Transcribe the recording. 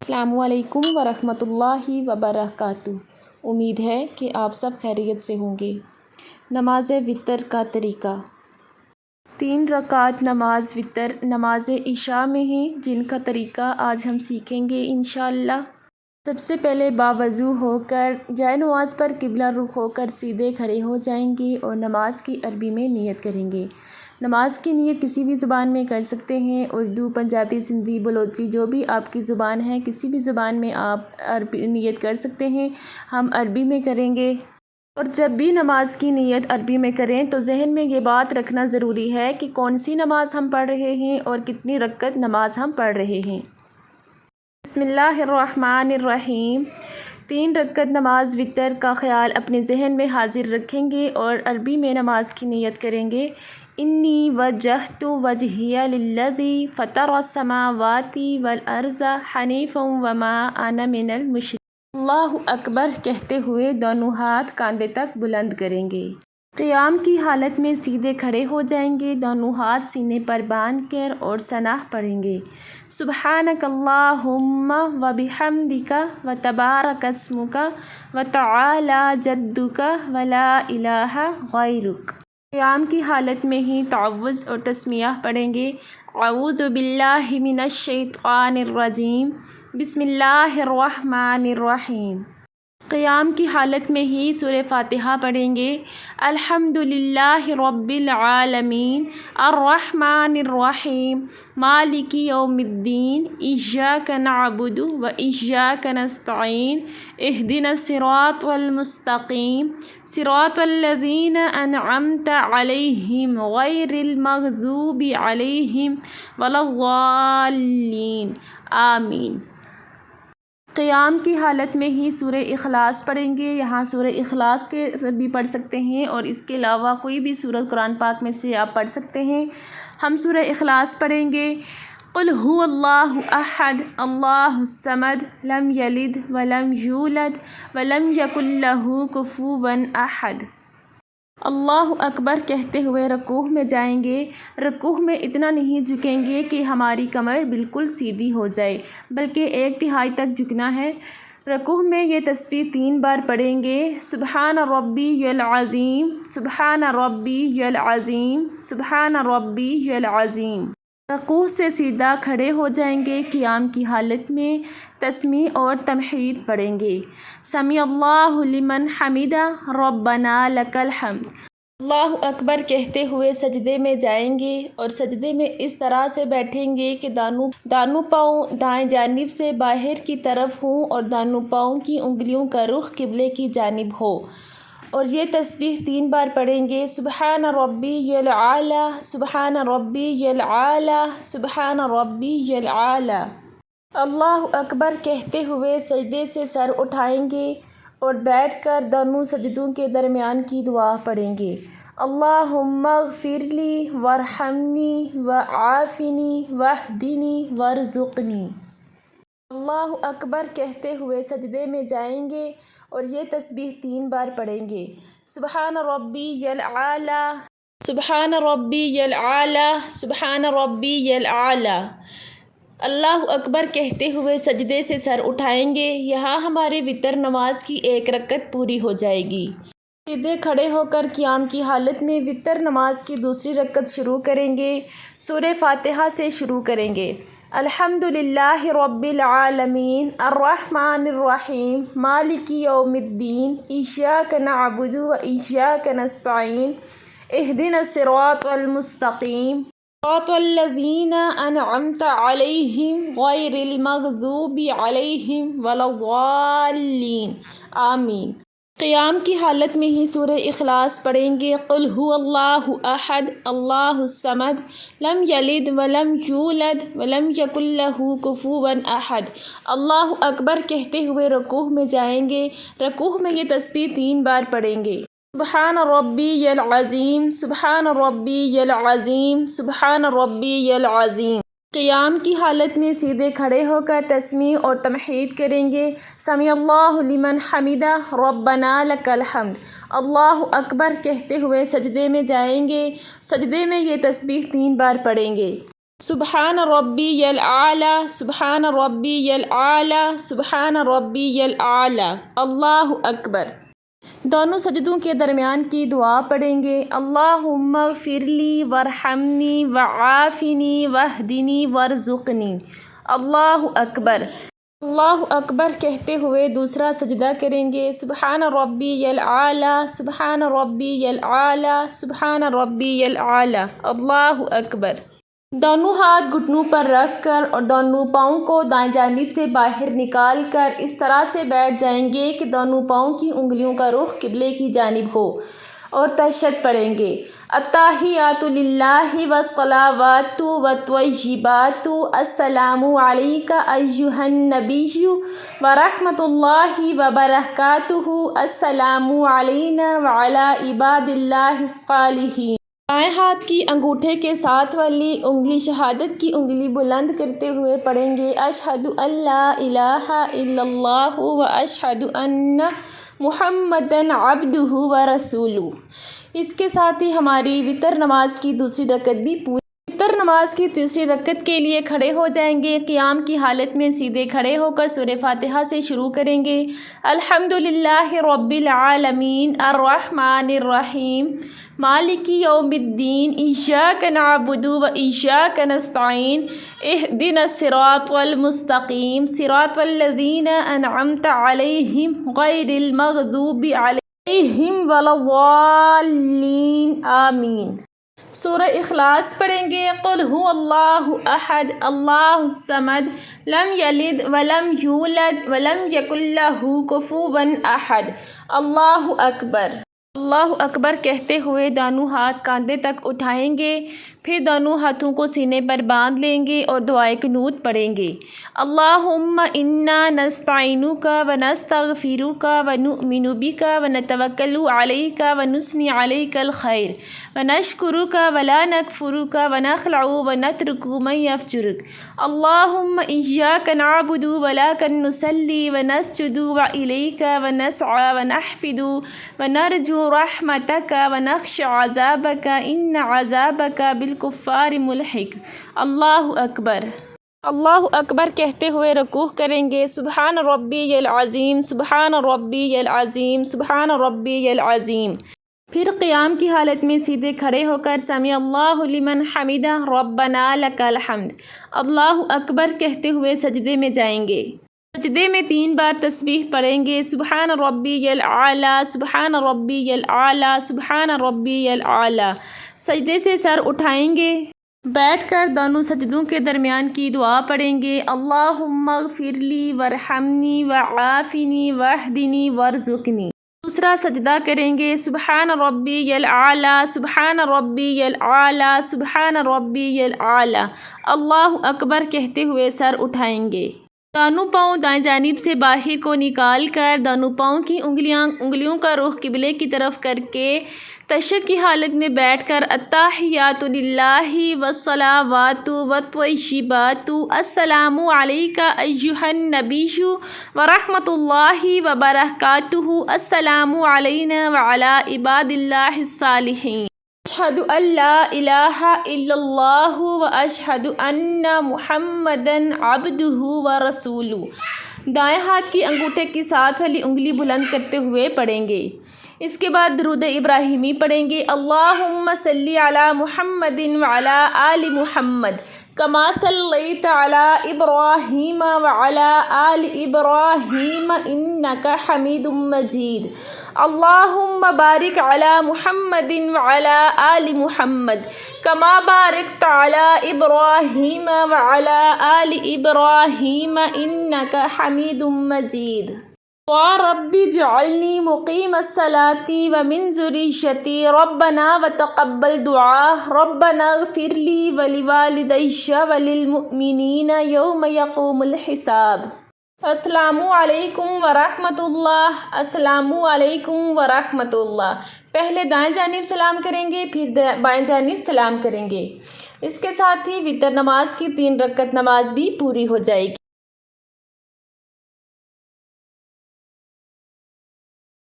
السلام علیکم ورحمۃ وبرکاتہ۔ امید ہے کہ آپ سب خیریت سے ہوں گے۔ نماز وتر کا طریقہ۔ 3 رکعت نماز وتر نماز عشاء میں ہے، جن کا طریقہ آج ہم سیکھیں گے انشاءاللہ۔ سب سے پہلے باوضو ہو کر جائے نماز پر قبلہ رخ ہو کر سیدھے کھڑے ہو جائیں گے اور نماز کی عربی میں نیت کریں گے۔ نماز کی نیت کسی بھی زبان میں کر سکتے ہیں، اردو، پنجابی، سندھی، بلوچی، جو بھی آپ کی زبان ہے، کسی بھی زبان میں آپ عربی نیت کر سکتے ہیں۔ ہم عربی میں کریں گے، اور جب بھی نماز کی نیت عربی میں کریں تو ذہن میں یہ بات رکھنا ضروری ہے کہ کون سی نماز ہم پڑھ رہے ہیں اور کتنی رکعت نماز ہم پڑھ رہے ہیں۔ بسم اللہ الرحمن الرحیم۔ 3 رکعت نماز وتر کا خیال اپنے ذہن میں حاضر رکھیں گے اور عربی میں نماز کی نیت کریں گے۔ انی وجہت وجہی للذی فطر السماوات والارض حنیفا وما انا من المشرکین۔ اللہ اکبر کہتے ہوئے دونوں ہاتھ کاندھے تک بلند کریں گے۔ قیام کی حالت میں سیدھے کھڑے ہو جائیں گے، دونوں ہاتھ سینے پر باندھ کر اور ثنا پڑھیں گے۔ سبحانک اللہم وبحمدک وتبارک اسمک وتعالی جدک ولا الہ غیرک۔ قیام کی حالت میں ہی تعوذ اور تسمیہ پڑھیں گے۔ اعوذ باللہ من الشیطان الرجیم، بسم اللہ الرحمن الرحیم۔ قیام کی حالت میں ہی سورہ فاتحہ پڑھیں گے۔ الحمد للہ رب العالمین الرحمن الرحیم مالک یوم الدین ایاک نعبد و ایاک نستعین اہدنا الصراط المستقیم صراط الذین انعمت علیہم غیر المغضوب علیہم ولا الضالین آمین۔ قیام کی حالت میں ہی سورہ اخلاص پڑھیں گے۔ یہاں سورہ اخلاص کے بھی پڑھ سکتے ہیں اور اس کے علاوہ کوئی بھی سورۃ قرآن پاک میں سے آپ پڑھ سکتے ہیں۔ ہم سورہ اخلاص پڑھیں گے۔ قل هو اللہ احد اللہ الصمد لم یلد ولم یولد ولم یکن لہ کفوا احد۔ اللہ اکبر کہتے ہوئے رکوع میں جائیں گے۔ رکوع میں اتنا نہیں جھکیں گے کہ ہماری کمر بالکل سیدھی ہو جائے، بلکہ 1/3 تک جھکنا ہے۔ رکوع میں یہ تسبیح 3 بار پڑھیں گے۔ سبحان ربی العظیم، سبحان ربی العظیم، سبحان ربی العظیم۔ رکوع سے سیدھا کھڑے ہو جائیں گے۔ قیام کی حالت میں تسمیع اور تمحید پڑھیں گے۔ سمیع اللہ لمن حمدہ ربنا لک الحمد۔ اللہ اکبر کہتے ہوئے سجدے میں جائیں گے اور سجدے میں اس طرح سے بیٹھیں گے کہ دونوں پاؤں دائیں جانب سے باہر کی طرف ہوں اور دونوں پاؤں کی انگلیوں کا رخ قبلے کی جانب ہو، اور یہ تسبیح 3 بار پڑھیں گے۔ سبحان ربی العلی، سبحان ربی العلی، سبحان ربی العلی۔ اللہ اکبر کہتے ہوئے سجدے سے سر اٹھائیں گے اور بیٹھ کر دونوں سجدوں کے درمیان کی دعا پڑھیں گے۔ اللہم اغفر لی وارحمنی وعافنی واہدنی وارزقنی۔ اللہ اکبر کہتے ہوئے سجدے میں جائیں گے اور یہ تسبیح 3 بار پڑھیں گے۔ سبحان ربی العلی، سبحان ربی العلی، سبحان ربی العلی۔ اللہ اکبر کہتے ہوئے سجدے سے سر اٹھائیں گے۔ یہاں ہمارے وتر نماز کی 1 رکعت پوری ہو جائے گی۔ سیدھے کھڑے ہو کر قیام کی حالت میں وتر نماز کی دوسری رکعت شروع کریں گے۔ سورہ فاتحہ سے شروع کریں گے۔ الحمد للہ رب العالمین الرحمن الرحیم مالک یوم الدین ایاک نعبد و ایاک نستعین اہدنا الصراط المستقیم صراط الذین انعمت علیہم غیر المغضوب علیہم ولا الضالین آمین۔ قیام کی حالت میں ہی سورہ اخلاص پڑھیں گے۔ قل هو اللہ احد اللہ الصمد لم یلد ولم یولد ولم یکن لہ کفوا احد۔ اللہ اکبر کہتے ہوئے رکوع میں جائیں گے۔ رکوع میں یہ تسبیح 3 بار پڑھیں گے۔ سبحان ربی العظیم، سبحان ربی العظیم، سبحان ربی العظیم۔ قیام کی حالت میں سیدھے کھڑے ہو کر تسمیع اور تمحید کریں گے۔ سمیع اللہ لمن حمدہ ربنا لک الحمد۔ اللہ اکبر کہتے ہوئے سجدے میں جائیں گے۔ سجدے میں یہ تسبیح 3 بار پڑھیں گے۔ سبحان ربی العالی، سبحان ربی العالی، سبحان ربی العالی، اللہ اکبر۔ دونوں سجدوں کے درمیان کی دعا پڑھیں گے۔ اللہم اغفر لی وارحمنی وعافنی واہدنی وارزقنی، اللہ اکبر۔ اللہ اکبر کہتے ہوئے دوسرا سجدہ کریں گے۔ سبحان ربی العالی، سبحان ربی العالی، سبحان ربی العالی، اللہ اکبر۔ دونوں ہاتھ گھٹنوں پر رکھ کر اور دونوں پاؤں کو دائیں جانب سے باہر نکال کر اس طرح سے بیٹھ جائیں گے کہ دونوں پاؤں کی انگلیوں کا رخ قبلے کی جانب ہو، اور تشہد پڑھیں گے۔ التحیات للہ والصلوات والطیبات، السلام علیک ایھا النبی ورحمۃ اللہ وبرکاتہ، السلام علینا وعلی عباد اللہ الصالحین۔ بائیں ہاتھ کی انگوٹھے کے ساتھ والی انگلی شہادت کی انگلی بلند کرتے ہوئے پڑھیں گے۔ اشہد ان لا الہ الا اللہ واشہد ان محمدًا عبدہ ورسولہ۔ اس کے ساتھ ہی ہماری وتر نماز کی دوسری رکعت بھی پوری۔ وتر نماز کی تیسری رکعت کے لیے کھڑے ہو جائیں گے۔ قیام کی حالت میں سیدھے کھڑے ہو کر سورہ فاتحہ سے شروع کریں گے۔ الحمدللہ رب العالمین الرحمن الرحیم مالک یوم الدین، ایاک نعبد و ایاک نستعین، اہدنا الصراط المستقیم، صراط الذین انعمت علیہم غیر المغضوب علیہم ولا الضالین، آمین۔ سورہ اخلاص پڑھیں گے۔ قل هو اللہ احد اللہ الصمد لم یلد ولم یولد ولم یکن لہ کفوا احد، اللہ اکبر۔ اللہ اکبر کہتے ہوئے دونوں ہاتھ کاندھے تک اٹھائیں گے، پھر دونوں ہاتھوں کو سینے پر باندھ لیں گے اور دعائے قنوت پڑھیں گے۔ اللہم انا نستعینک ونستغفرک ونؤمن بک ونتوکل علیک ونثنی علیک الخیر ونشکرک ولا نکفرک ونخلع ونترک من یفجرک۔ اللہم ایاک نعبد ولک نصلی ونسجد والیک ونسعی ونحفد ونرجو رحمتک ونخشى عذابک ان عذابک بالکفار ملحق، اللہ اکبر۔ اللہ اکبر کہتے ہوئے رکوع کریں گے۔ سبحان ربی العظیم، سبحان ربی العظیم، سبحان ربی العظیم۔ پھر قیام کی حالت میں سیدھے کھڑے ہو کر سمع اللہ لمن حمدہ ربنا لک الحمد، اللہ اکبر کہتے ہوئے سجدے میں جائیں گے۔ سجدے میں 3 بار تسبیح پڑھیں گے۔ سبحان ربی العالی، سبحان ربی العالی، سبحان ربی العالی۔ سجدے سے سر اٹھائیں گے۔ بیٹھ کر دونوں سجدوں کے درمیان کی دعا پڑھیں گے۔ اللہم اغفر لی وارحمنی وعافنی واہدنی وارزقنی۔ دوسرا سجدہ کریں گے۔ سبحان ربی العالی، سبحان ربی العالی، سبحان ربی العالی، اللہ اکبر کہتے ہوئے سر اٹھائیں گے۔ دونوں پاؤں دائیں جانب سے باہر کو نکال کر دونوں پاؤں کی انگلیوں کا رخ قبلے کی طرف کر کے تشہد کی حالت میں بیٹھ کر التحیات للہ والصلوات والطیبات، السلام علیک ایھا النبی ورحمۃ اللہ وبرکاتہ، السلام علینا وعلی عباد اللہ الصالحین، اشہد ان لا الہ الا اللہ واشہد ان محمدًا عبدہ ورسولہ۔ دائیں ہاتھ کی انگوٹھے کے ساتھ والی انگلی بلند کرتے ہوئے پڑھیں گے۔ اس کے بعد درود ابراہیمی پڑھیں گے۔ اللہم صلی علی محمد وعلی آل محمد کما صلیت علی ابراہیم وعلی آل ابراہیم انک حمید مجید۔ اللہم بارک علی محمد وعلی آل محمد کما بارکت علی ابراہیم وعلی آل ابراہیم انک حمید مجید۔ رب اجعلنی مقیم الصلاۃ ومن ذریتی ربنا وتقبل دعاء ربنا اغفر لی ولوالدی وللمؤمنین یوم یقوم الحساب۔ السلام علیکم ورحمۃ اللہ، السلام علیکم ورحمۃ اللہ۔ پہلے دائیں جانب سلام کریں گے، پھر بائیں جانب سلام کریں گے۔ اس کے ساتھ ہی وتر نماز کی 3 رکعت نماز بھی پوری ہو جائے گی۔